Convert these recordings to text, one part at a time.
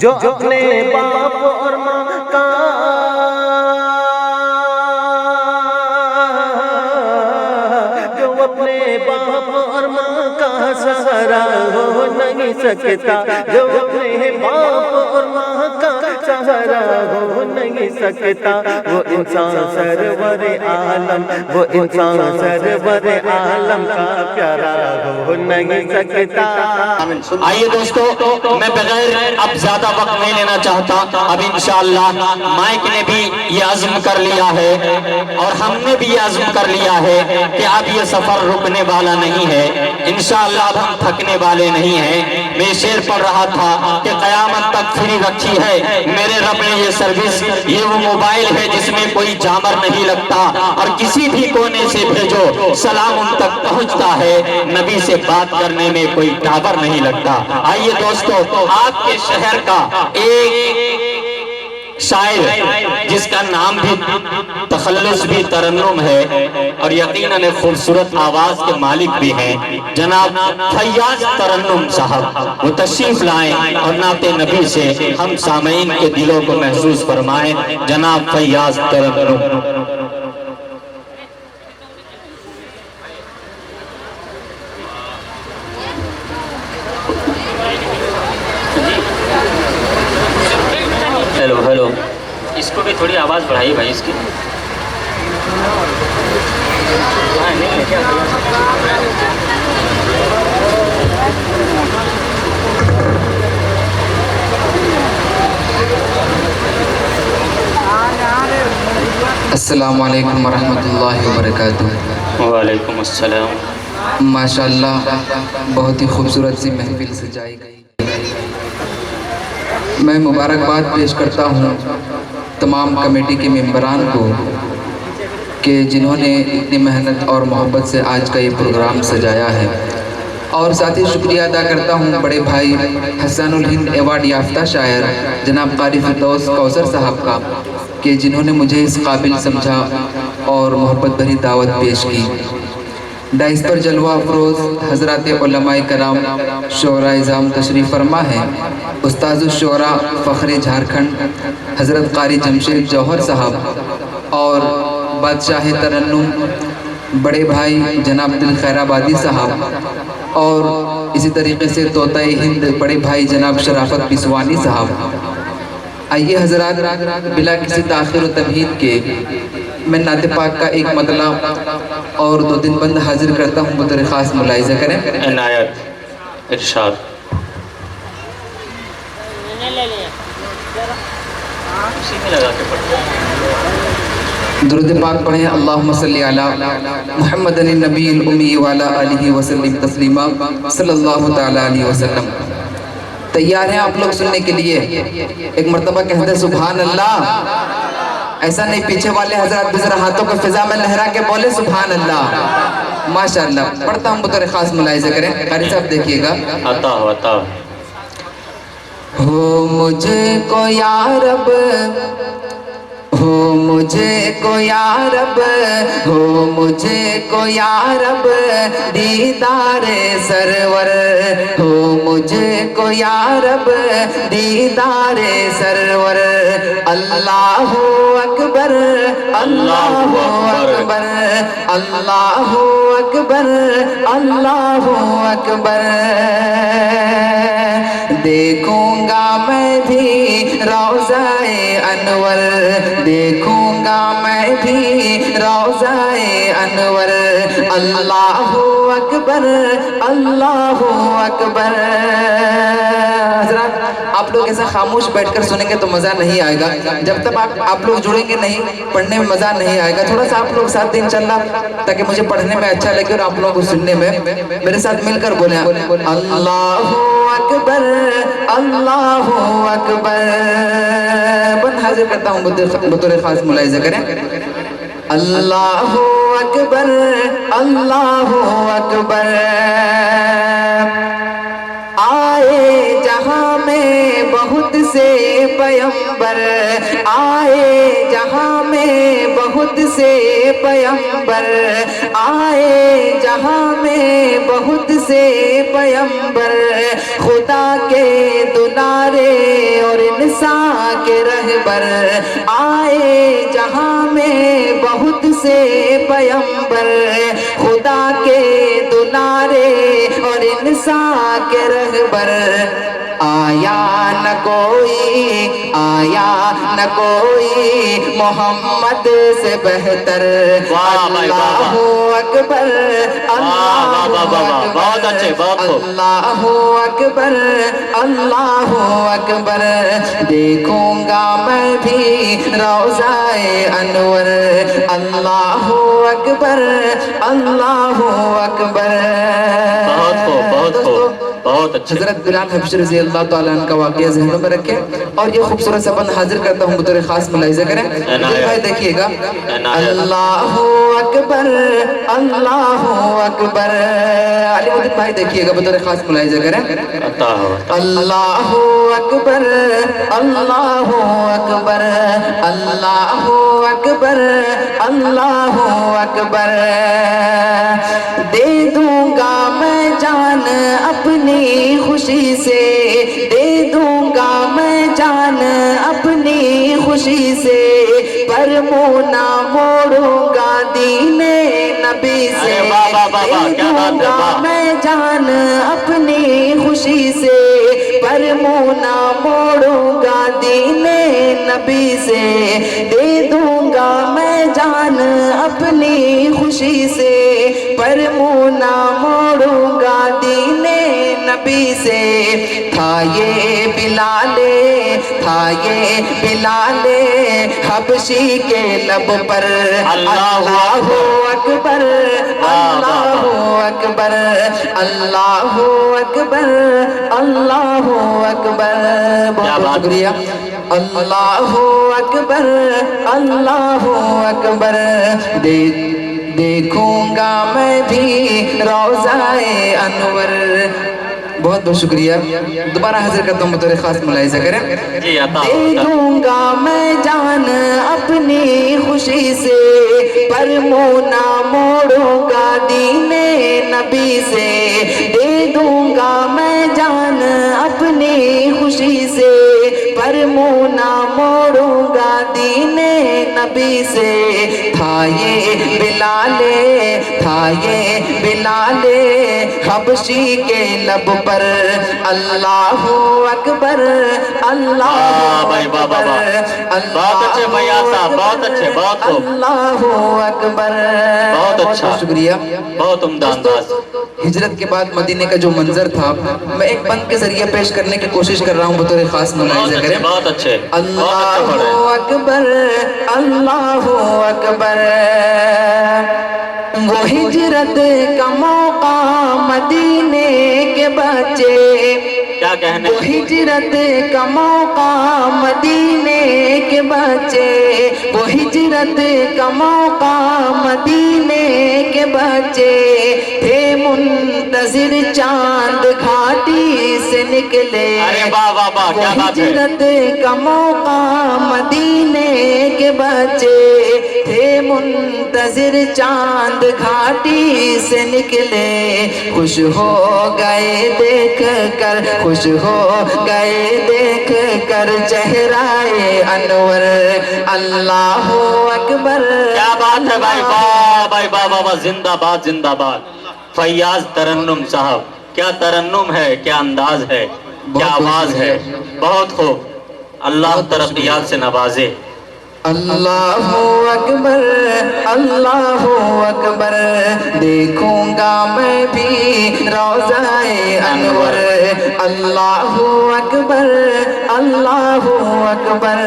جو اپنے باپ اور ماں کا جو اپنے باپ اور ماں کا سہارا ہو نہیں سکتا، جو اپنے باپ اور ماں کا سہارا ہو نہیں سکتا، وہ انسان سرور عالم، وہ انسان سرور عالم کا پیارا ہو نہیں سکتا۔ آئیے دوستو، میں بغیر اب زیادہ وقت نہیں لینا چاہتا۔ اب انشاءاللہ مائک نے بھی یہ عزم کر لیا ہے اور ہم نے بھی یہ عزم کر لیا ہے کہ اب یہ سفر رکنے والا نہیں ہے، انشاءاللہ اب ہم تھکنے والے نہیں ہیں۔ میں شعر پڑھ رہا تھا کہ قیامت تک فری رکھی ہے میرے رب نے یہ سروس، یہ وہ موبائل ہے جس میں کوئی جامر نہیں لگتا اور کسی بھی کونے سے بھیجو سلام ان تک پہنچتا ہے، نبی سے بات کرنے میں کوئی ٹاور نہیں لگتا۔ آئیے دوستو، آپ کے شہر کا ایک شاعر جس کا نام بھی تخلص بھی ترنم ہے اور یقیناً خوبصورت آواز کے مالک بھی ہیں، جناب فیاض ترنم صاحب، وہ تشریف لائیں اور نعت نبی سے ہم سامعین کے دلوں کو محسوس فرمائیں۔ جناب فیاض ترنم۔ ہیلو ہیلو، اس کو بھی تھوڑی آواز بڑھائی بھائی اس کی۔ السلام علیکم ورحمۃ اللہ وبرکاتہ۔ وعلیکم السلام۔ ماشاءاللہ بہت ہی خوبصورت سی محفل سجائی گئی۔ میں مبارکباد پیش کرتا ہوں تمام کمیٹی کے ممبران کو کہ جنہوں نے اتنی محنت اور محبت سے آج کا یہ پروگرام سجایا ہے، اور ساتھ ہی شکریہ ادا کرتا ہوں بڑے بھائی حسن الہند ایوارڈ یافتہ شاعر جناب قاری فردوس کوثر صاحب کا، کہ جنہوں نے مجھے اس قابل سمجھا اور محبت بھری دعوت پیش کی۔ ڈائس پر جلوہ افروز حضرات علماء کرام شعراء اعظام تشریف فرما ہے، استاذ الشعراء فخر جھارکھنڈ حضرت قاری جمشید جوہر صاحب، اور بادشاہ ترنم بڑے بھائی جناب دل خیر آبادی صاحب، اور اسی طریقے سے طوطہ ہند بڑے بھائی جناب شرافت بسوانی صاحب۔ آئیے حضرات، بلا کسی تاخیر و تمہید کے میں نعت پاک کا ایک مطلع اور 2 دن بند حاضر کرتا ہوں، بطور خاص ملاحظہ کریں۔ عنایت ارشاد۔ درود پاک پڑھیں۔ اللہم صلی علی محمد النبی الامی وعلی آلہ وسلم تسلیما، صلی اللہ تعالی علیہ وسلم۔ تیار ہیں آپ لوگ سننے کے لیے؟ ایک مرتبہ کہتے ہیں سبحان اللہ۔ ایسا نہیں، پیچھے والے حضرات بھی ذرا ہاتھوں کو فضا میں لہرا کے بولے سبحان اللہ۔ ماشاءاللہ، پڑھتا ہوں، بطور خاص ملاحظہ کریں۔ قاری صاحب دیکھیے گا۔ عطا ہو عطا ہو مجھے کو یا رب، ہو مجھے کو یا رب، ہو مجھے کو یا رب دیدار سرور، ہو مجھے کو یا رب دیدار سرور۔ اللہ اکبر اللہ اکبر اللہ اکبر اللہ اکبر۔ دیکھوں گا میں بھی روضہ انور، دیکھوں گا میں بھی روضہ انور۔ اللہ اکبر اللہ اکبر۔ حضرات، آپ لوگ ایسا خاموش بیٹھ کر سنیں گے تو مزہ نہیں آئے گا، جب تک آپ لوگ جڑیں گے نہیں پڑھنے میں مزہ نہیں آئے گا۔ تھوڑا سا آپ لوگ ساتھ دیں انشاءاللہ، تاکہ مجھے پڑھنے میں اچھا لگے اور آپ لوگوں کو سننے میں۔ میرے ساتھ مل کر بولیں اللہ اکبر اللہ اکبر۔ بند حاضر کرتا ہوں، بطور خاص ملاحظہ کریں۔ اللہ اکبر اللہ اکبر۔ آئے جہاں میں بہت سے پیمبر، آئے جہاں میں بہت سے پیمبر، آئے جہاں میں بہت سے پیمبر، خدا کے دلارے اور کے رہبر آئے جہاں میں بہت سے پیمبر خدا کے دلارے اور انسان کے رہبر آیا نہ کوئی محمد سے بہتر اللہ اکبر بہت اچھے بہت خوب اللہ اکبر اللہ اکبر دیکھوں گا میں بھی روضہ انور اللہ اکبر اللہ اکبر بہت خوب بہت خوب بہت اچھے حضرت بلال حبشی رضی اللہ تعالیٰ عنہ کا واقعہ ذہنوں میں رکھیں اور یہ خوبصورت سا بند حاضر کرتا ہوں بطور خاص ملاحظہ کریں بھائی دیکھیے گا اللہ اکبر اللہ اکبر علی مدد بھائی دیکھیے گا بطور خاص ملاحظہ کریں اللہ اکبر اللہ اکبر اللہ اکبر اللہ اکبر دے دوں گا میں جان اپنی خوشی سے دے دوں گا میں جان اپنی خوشی سے پر منہ نہ موڑوں گا دین نبی سے دے دوں گا میں جان اپنی خوشی سے پر منہ نہ موڑوں گا دین نبی سے دے دوں گا میں جان اپنی خوشی سے پر منہ نہ موڑوں گا دین نبی سے تھا یہ بلال حبشی کے لب پر اللہ اکبر اللہ اکبر اللہ اکبر اللہ اکبر بہت بہت شکریہ اللہ اکبر اللہ اکبر دیکھوں گا میں بھی روضہ انور بہت بہت شکریہ دوبارہ حاضر کرتا ہوں بطور خاص ملاحظہ کریں دے دوں گا میں جان اپنی خوشی سے پر منہ نہ موڑوں گا دین نبی سے دے دوں گا میں جان اپنی خوشی سے پر منہ نہ موڑوں گا دین نبی سے تھا یہ بلال حبشی کے لب پر اللہ اکبر اللہ اکبر بہت اچھے بھیا صاحب بہت اچھے بہت خوب اللہ اکبر بہت اچھا شکریہ بہت عمدہ انداز ہجرت کے بعد مدینے کا جو منظر تھا میں ایک بند کے ذریعے پیش کرنے کی کوشش کر رہا ہوں بطور خاص ملاحظہ کریں بہت اچھے اللہ اکبر اللہ اکبر وہ ہجرت کا موقع مدینے کے بچے کیا کہنے وہ ہجرت کا موقع مدینے کے بچے وہ ہجرت کا موقع مدینے کے بچے تھے منتظر چاند گھاٹی سے نکلے وہ ہجرت کا موقع مدینے کے بچے تھے منتظر چاند گھاٹی سے نکلے خوش ہو گئے دیکھ کر خوش ہو گئے دیکھ کر چہرہ انور اللہ اکبر کیا بات ہے بھائی واہ بھائی واہ واہ زندہ باد زندہ باد فیاض ترنم صاحب کیا ترنم ہے کیا انداز ہے کیا آواز ہے بہت خوب اللہ ترقیات سے نوازے اللہ اکبر اللہ اکبر دیکھوں گا میں بھی روضہ انور اللہ اکبر اللہ اکبر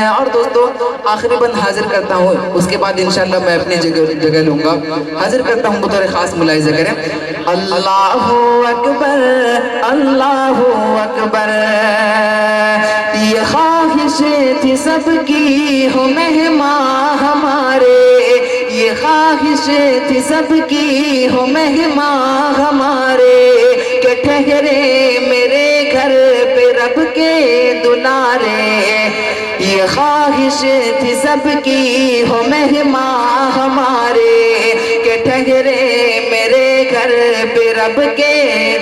اور دوستو آخری بند حاضر کرتا ہوں اس کے بعد انشاءاللہ میں اپنی جگہ لوں گا حاضر کرتا ہوں بطور خاص ملاحظہ کریں اللہ اکبر اللہ اکبر یہ خواہش تھی سب کی ہو مہمان ہمارے یہ خواہش تھی سب کی ہو مہمان ہمارے کہ ٹھہرے میرے گھر پہ رب کے دلارے یہ خواہش تھی سب کی ہو مہمان ہمارے کہ ٹھہرے میرے گھر پہ رب کے